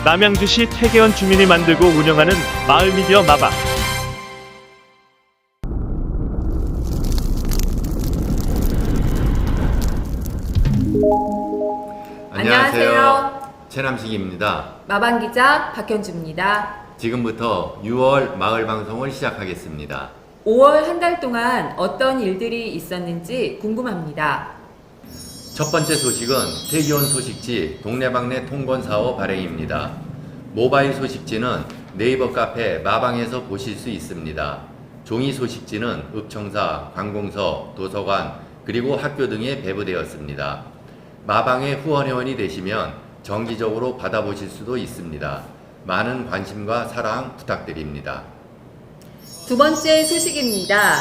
남양주시 태계원 주민이 만들고 운영하는 마을 미디어 마방. 안녕하세요. 최남식입니다. 마방기자 박현주입니다. 지금부터 6월 마을 방송을 시작하겠습니다. 5월 한 달 동안 어떤 일들이 있었는지 궁금합니다. 첫 번째 소식은 태계원 소식지 동네방네 통건사업 발행입니다. 모바일 소식지는 네이버 카페 마방에서 보실 수 있습니다. 종이 소식지는 읍청사, 관공서, 도서관, 그리고 학교 등에 배부되었습니다. 마방의 후원회원이 되시면 정기적으로 받아보실 수도 있습니다. 많은 관심과 사랑 부탁드립니다. 두 번째 소식입니다.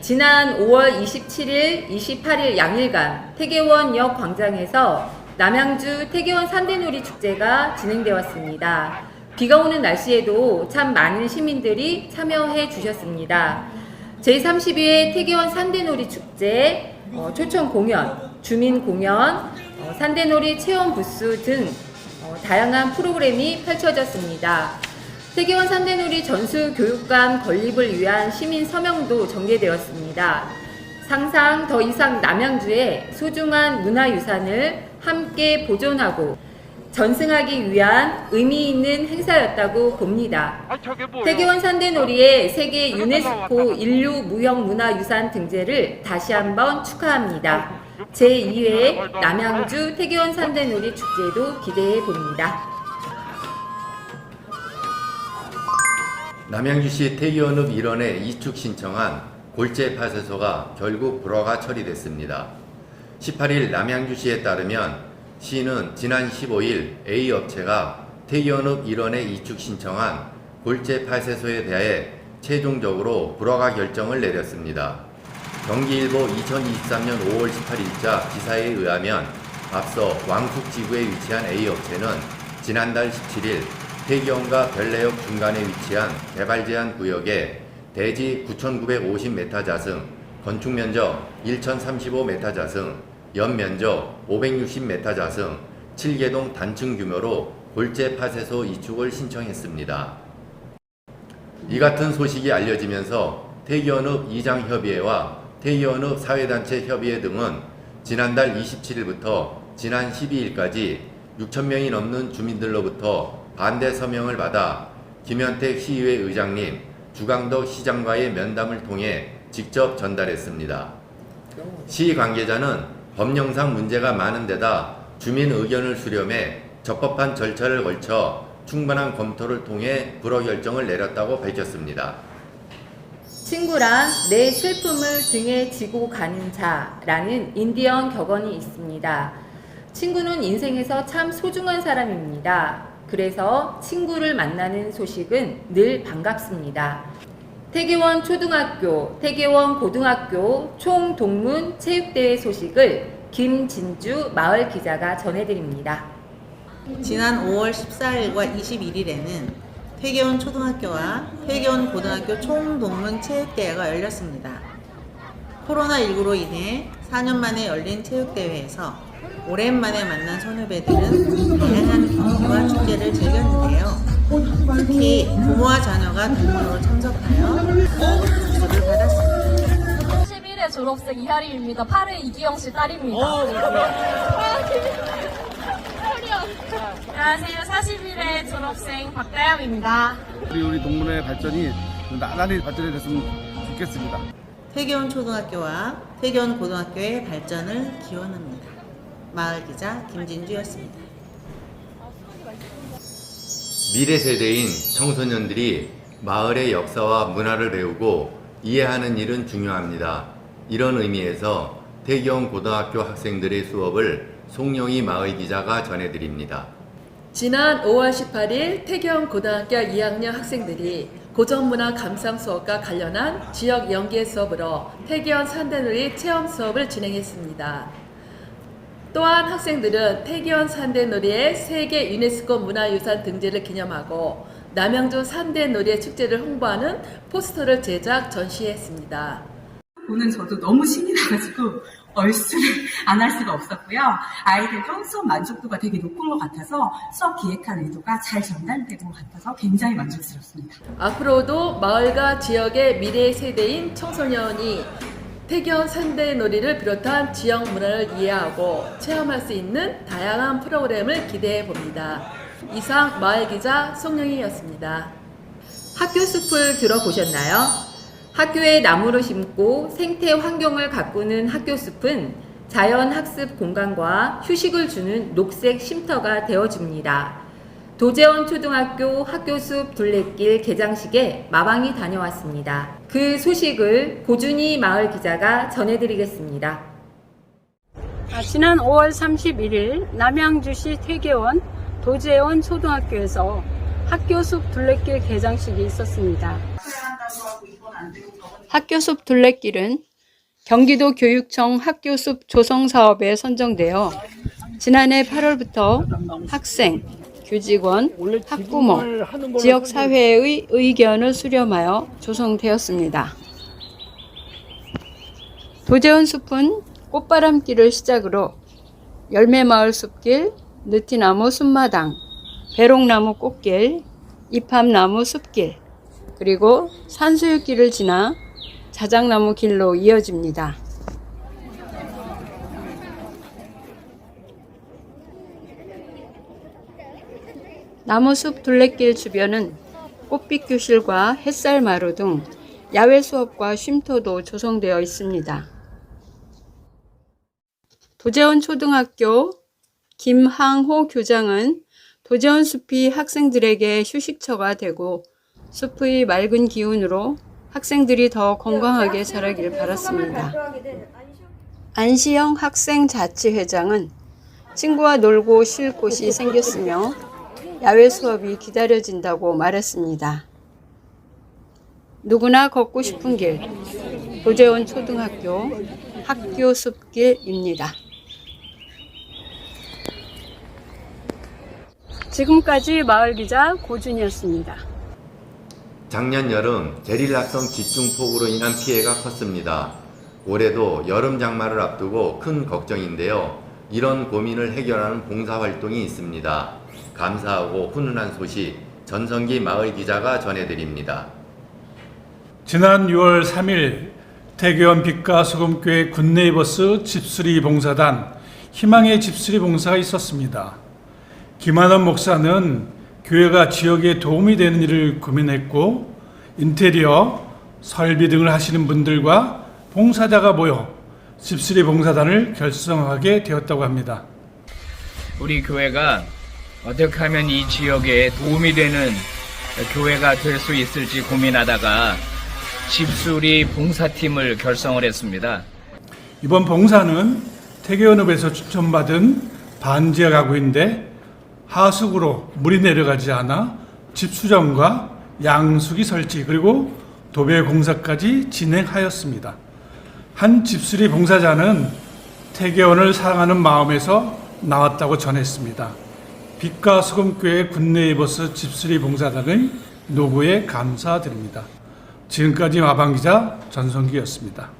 지난 5월 27일, 28일 양일간 태계원역 광장에서 남양주 태계원 산대놀이 축제가 진행되었습니다. 비가 오는 날씨에도 참 많은 시민들이 참여해 주셨습니다. 제32회 태계원 산대놀이 축제 초청 공연, 주민 공연, 산대놀이 체험 부스 등 다양한 프로그램이 펼쳐졌습니다. 태계원 산대놀이 전수교육관 건립을 위한 시민 서명도 전개되었습니다. 상상 더 이상 남양주의 소중한 문화유산을 함께 보존하고 전승하기 위한 의미 있는 행사였다고 봅니다. 태계원 산대놀이의 세계 유네스코 인류 무형문화유산 등재를 다시 한번 축하합니다. 제2회 남양주 태계원 산대놀이 축제도 기대해 봅니다. 남양주시 태계원읍 일원에 이축 신청한 골재 파쇄소가 결국 불허가 처리됐습니다. 18일 남양주시에 따르면 시는 지난 15일 A업체가 태계원읍 일원에 이축 신청한 골재 파쇄소에 대해 최종적으로 불허가 결정을 내렸습니다. 경기일보 2023년 5월 18일자 기사에 의하면 앞서 왕숙지구에 위치한 A업체는 지난달 17일 태계원과 별내역 중간에 위치한 개발제한 구역에 대지 9,950m 자승, 건축면적 1,035m 자승, 연면적 560m 자승, 7개동 단층 규모로 골재 파쇄소 이축을 신청했습니다. 이 같은 소식이 알려지면서 태계원읍 이장협의회와 태계원읍 사회단체 협의회 등은 지난달 27일부터 지난 12일까지 6,000명이 넘는 주민들로부터 반대 서명을 받아 김현택 시의회 의장님, 주강덕 시장과의 면담을 통해 직접 전달했습니다. 시 관계자는 법령상 문제가 많은 데다 주민 의견을 수렴해 적법한 절차를 걸쳐 충분한 검토를 통해 불허 결정을 내렸다고 밝혔습니다. 친구란 내 슬픔을 등에 지고 가는 자라는 인디언 격언이 있습니다. 친구는 인생에서 참 소중한 사람입니다. 그래서 친구를 만나는 소식은 늘 반갑습니다. 태계원 초등학교, 태계원 고등학교 총동문 체육대회 소식을 김진주 마을 기자가 전해드립니다. 지난 5월 14일과 21일에는 태계원 초등학교와 태계원 고등학교 총동문 체육대회가 열렸습니다. 코로나19로 인해 4년 만에 열린 체육대회에서 오랜만에 만난 선후배들은 다양한 경기와 축제를 즐겼는데요. 특히 부모와 자녀가 동문으로 참석하여 수를 받았습니다. 11회 졸업생 이하리입니다. 8회 이기영 씨 딸입니다. 안녕하세요. 41회 졸업생 박다영입니다. 우리 동문의 발전이 나날이 발전이 됐으면 좋겠습니다. 태계원 초등학교와 태계원 고등학교의 발전을 기원합니다. 마을 기자 김진주였습니다. 미래 세대인 청소년들이 마을의 역사와 문화를 배우고 이해하는 일은 중요합니다. 이런 의미에서 태계원 고등학교 학생들의 수업을 송영희 마을 기자가 전해드립니다. 지난 5월 18일 태계원 고등학교 2학년 학생들이 고전문화 감상 수업과 관련한 지역 연계 수업으로 태계원 산대놀이 체험 수업을 진행했습니다. 또한 학생들은 태계원 산대놀이의 세계 유네스코 문화유산 등재를 기념하고 남양주 산대놀이의 축제를 홍보하는 포스터를 제작 전시했습니다. 보는 저도 너무 신이 나가지고 얼쑤를 안 할 수가 없었고요. 아이들도 수업 만족도가 되게 높은 것 같아서 수업 기획한 의도가 잘 전달된 것 같아서 굉장히 만족스럽습니다. 앞으로도 마을과 지역의 미래 세대인 청소년이 태계원 산대놀이를 비롯한 지역 문화를 이해하고 체험할 수 있는 다양한 프로그램을 기대해 봅니다. 이상 마을기자 송영희였습니다. 학교 숲을 들어보셨나요? 학교에 나무를 심고 생태 환경을 가꾸는 학교 숲은 자연 학습 공간과 휴식을 주는 녹색 쉼터가 되어줍니다. 도제원 초등학교 학교숲 둘레길 개장식에 마방이 다녀왔습니다. 그 소식을 고준희 마을 기자가 전해드리겠습니다. 지난 5월 31일 남양주시 퇴계원 도제원 초등학교에서 학교숲 둘레길 개장식이 있었습니다. 학교숲 둘레길은 경기도 교육청 학교숲 조성사업에 선정되어 지난해 8월부터 학생, 교직원, 학부모, 지역사회의 의견을 수렴하여 조성되었습니다. 도제원 숲은 꽃바람길을 시작으로 열매마을 숲길, 느티나무 숲마당, 배롱나무 꽃길, 이팝나무 숲길, 그리고 산수유길을 지나 자작나무 길로 이어집니다. 나무숲 둘레길 주변은 꽃빛 교실과 햇살 마루 등 야외 수업과 쉼터도 조성되어 있습니다. 도제원 초등학교 김항호 교장은 도제원 숲이 학생들에게 휴식처가 되고 숲의 맑은 기운으로 학생들이 더 건강하게 자라길 바랐습니다. 안시영 학생자치회장은 친구와 놀고 쉴 곳이 생겼으며 야외 수업이 기다려진다고 말했습니다. 누구나 걷고 싶은 길, 도제원 초등학교 학교 숲길입니다. 지금까지 마을기자 고준이었습니다. 작년 여름 게릴라성 집중폭우로 인한 피해가 컸습니다. 올해도 여름 장마를 앞두고 큰 걱정인데요. 이런 고민을 해결하는 봉사활동이 있습니다. 감사하고 훈훈한 소식 전성기 마을 기자가 전해드립니다. 지난 6월 3일 태계원 빛과 소금교회 굿네이버스 집수리 봉사단 희망의 집수리 봉사가 있었습니다. 김한원 목사는 교회가 지역에 도움이 되는 일을 고민했고 인테리어, 설비 등을 하시는 분들과 봉사자가 모여 집수리 봉사단을 결성하게 되었다고 합니다. 우리 교회가 어떻게 하면 이 지역에 도움이 되는 교회가 될 수 있을지 고민하다가 집수리 봉사팀을 결성을 했습니다. 이번 봉사는 태계원읍에서 추천받은 반지하 가구인데 하수구로 물이 내려가지 않아 집수정과 양수기 설치 그리고 도배 공사까지 진행하였습니다. 한 집수리 봉사자는 태계원을 사랑하는 마음에서 나왔다고 전했습니다. 빛과 소금교회 굿네이버스 집수리 봉사단의 노고에 감사드립니다. 지금까지 마방기자 전성기였습니다.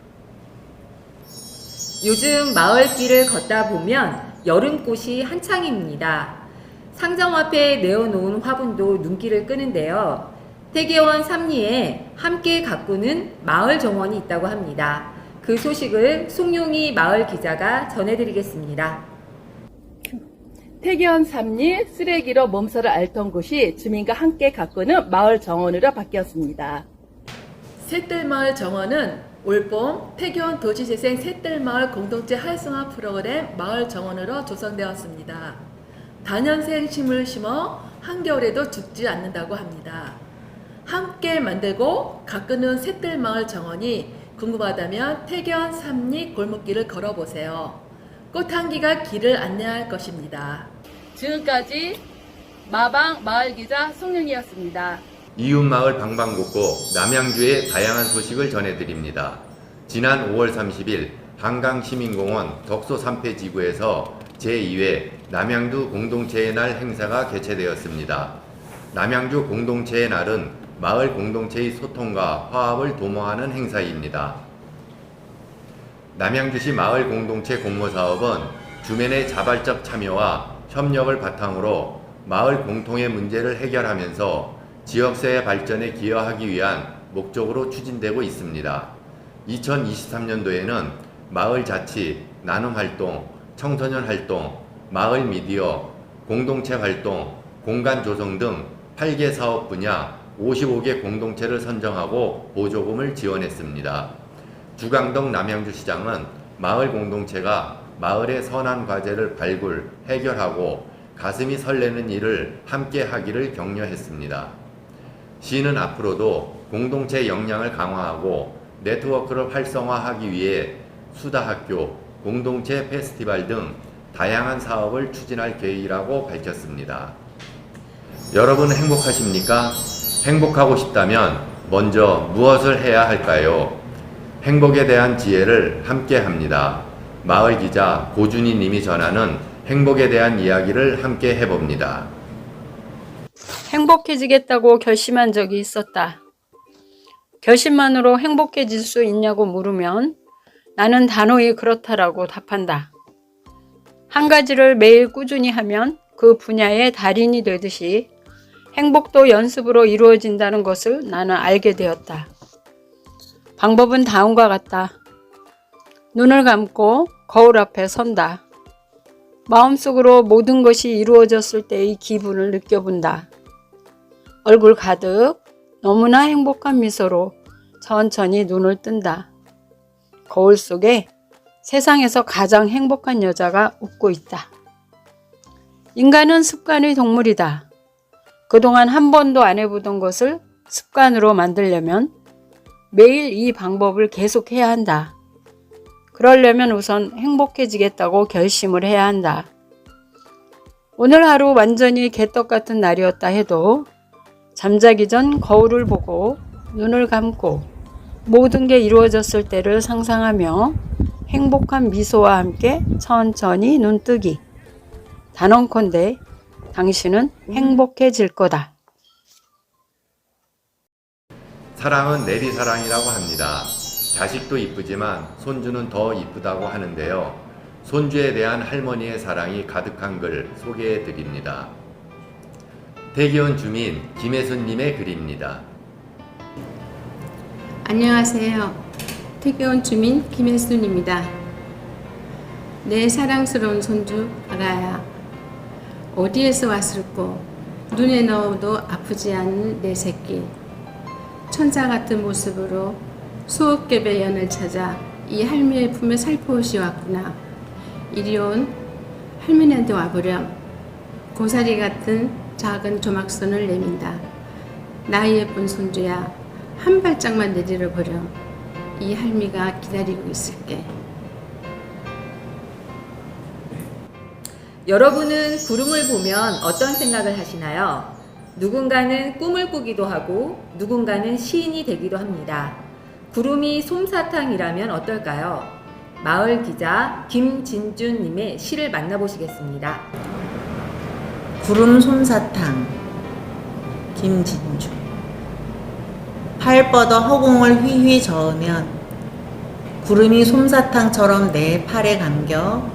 요즘 마을길을 걷다 보면 여름꽃이 한창입니다. 상점 앞에 내어놓은 화분도 눈길을 끄는데요. 태계원 삼리에 함께 가꾸는 마을 정원이 있다고 합니다. 그 소식을 송용희 마을 기자가 전해드리겠습니다. 태계원 삼리 쓰레기로 몸살을 앓던 곳이 주민과 함께 가꾸는 마을 정원으로 바뀌었습니다. 샛들마을 정원은 올봄 태계원 도시재생 샛들마을 공동체 활성화 프로그램 마을 정원으로 조성되었습니다. 다년생 식물을 심어 한겨울에도 죽지 않는다고 합니다. 함께 만들고 가꾸는 샛들마을 정원이 궁금하다면 태계원 삼리 골목길을 걸어보세요. 꽃향기가 길을 안내할 것입니다. 지금까지 마방 마을기자 송영이었습니다. 이웃마을 방방곡곡 남양주의 다양한 소식을 전해드립니다. 지난 5월 30일 한강시민공원 덕소 3패 지구에서 제2회 남양주 공동체의 날 행사가 개최되었습니다. 남양주 공동체의 날은 마을 공동체의 소통과 화합을 도모하는 행사입니다. 남양주시 마을 공동체 공모사업은 주민의 자발적 참여와 협력을 바탕으로 마을 공통의 문제를 해결하면서 지역사회 발전에 기여하기 위한 목적으로 추진되고 있습니다. 2023년도에는 마을 자치, 나눔 활동, 청소년 활동, 마을 미디어, 공동체 활동, 공간 조성 등 8개 사업 분야 55개 공동체를 선정하고 보조금을 지원했습니다. 주강덕 남양주시장은 마을 공동체가 마을의 선한 과제를 발굴, 해결하고 가슴이 설레는 일을 함께 하기를 격려했습니다. 시는 앞으로도 공동체 역량을 강화하고 네트워크를 활성화하기 위해 수다학교, 공동체 페스티벌 등 다양한 사업을 추진할 계획이라고 밝혔습니다. 여러분 행복하십니까? 행복하고 싶다면 먼저 무엇을 해야 할까요? 행복에 대한 지혜를 함께 합니다. 마을 기자 고준희 님이 전하는 행복에 대한 이야기를 함께 해봅니다. 행복해지겠다고 결심한 적이 있었다. 결심만으로 행복해질 수 있냐고 물으면 나는 단호히 그렇다라고 답한다. 한 가지를 매일 꾸준히 하면 그 분야의 달인이 되듯이 행복도 연습으로 이루어진다는 것을 나는 알게 되었다. 방법은 다음과 같다. 눈을 감고 거울 앞에 선다. 마음속으로 모든 것이 이루어졌을 때의 기분을 느껴본다. 얼굴 가득 너무나 행복한 미소로 천천히 눈을 뜬다. 거울 속에 세상에서 가장 행복한 여자가 웃고 있다. 인간은 습관의 동물이다. 그동안 한 번도 안 해보던 것을 습관으로 만들려면 매일 이 방법을 계속해야 한다. 그러려면 우선 행복해지겠다고 결심을 해야 한다. 오늘 하루 완전히 개떡 같은 날이었다 해도 잠자기 전 거울을 보고 눈을 감고 모든 게 이루어졌을 때를 상상하며 행복한 미소와 함께 천천히 눈뜨기. 단언컨대 당신은 행복해질 거다. 사랑은 내리사랑이라고 합니다. 자식도 이쁘지만 손주는 더 이쁘다고 하는데요. 손주에 대한 할머니의 사랑이 가득한 글 소개해 드립니다. 태기원 주민 김혜순님의 글입니다. 안녕하세요. 태기원 주민 김혜순입니다. 내 사랑스러운 손주 아가야, 어디에서 왔을꼬? 눈에 넣어도 아프지 않는 내 새끼. 천사 같은 모습으로 수억겹의 연을 찾아 이 할미의 품에 살포시 왔구나. 이리 온 할머니한테 와보렴. 고사리 같은 작은 조막손을 내민다. 나의 예쁜 손주야, 한 발짝만 내리려 보렴. 이 할미가 기다리고 있을게. 여러분은 구름을 보면 어떤 생각을 하시나요? 누군가는 꿈을 꾸기도 하고 누군가는 시인이 되기도 합니다. 구름이 솜사탕이라면 어떨까요? 마을 기자 김진준님의 시를 만나보시겠습니다. 구름 솜사탕 김진주. 팔 뻗어 허공을 휘휘 저으면 구름이 솜사탕처럼 내 팔에 감겨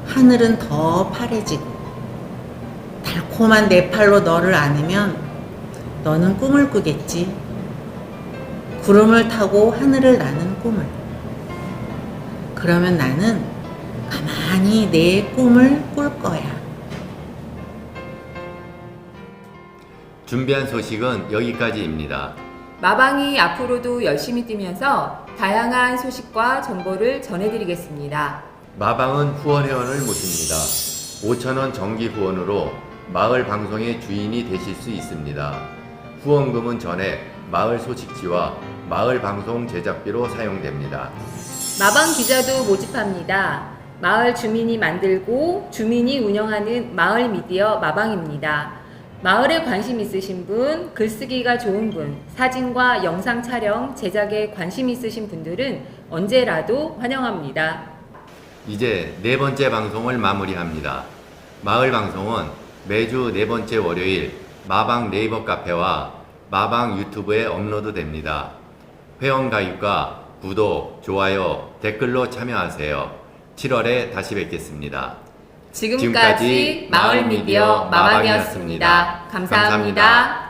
하늘은 더 파래지고 달콤한 내 팔로 너를 안으면 너는 꿈을 꾸겠지. 구름을 타고 하늘을 나는 꿈을. 그러면 나는 가만히 내 꿈을 꿀 거야. 준비한 소식은 여기까지입니다. 마방이 앞으로도 열심히 뛰면서 다양한 소식과 정보를 전해드리겠습니다. 마방은 후원회원을 모십니다. 5,000원 정기 후원으로 마을 방송의 주인이 되실 수 있습니다. 후원금은 전액 마을 소식지와 마을 방송 제작비로 사용됩니다. 마방 기자도 모집합니다. 마을 주민이 만들고 주민이 운영하는 마을 미디어 마방입니다. 마을에 관심 있으신 분, 글쓰기가 좋은 분, 사진과 영상 촬영, 제작에 관심 있으신 분들은 언제라도 환영합니다. 이제 네 번째 방송을 마무리합니다. 마을 방송은 매주 네 번째 월요일 마방 네이버 카페와 마방 유튜브에 업로드됩니다. 회원 가입과 구독, 좋아요, 댓글로 참여하세요. 7월에 다시 뵙겠습니다. 지금까지 마을미디어 마방이었습니다. 감사합니다.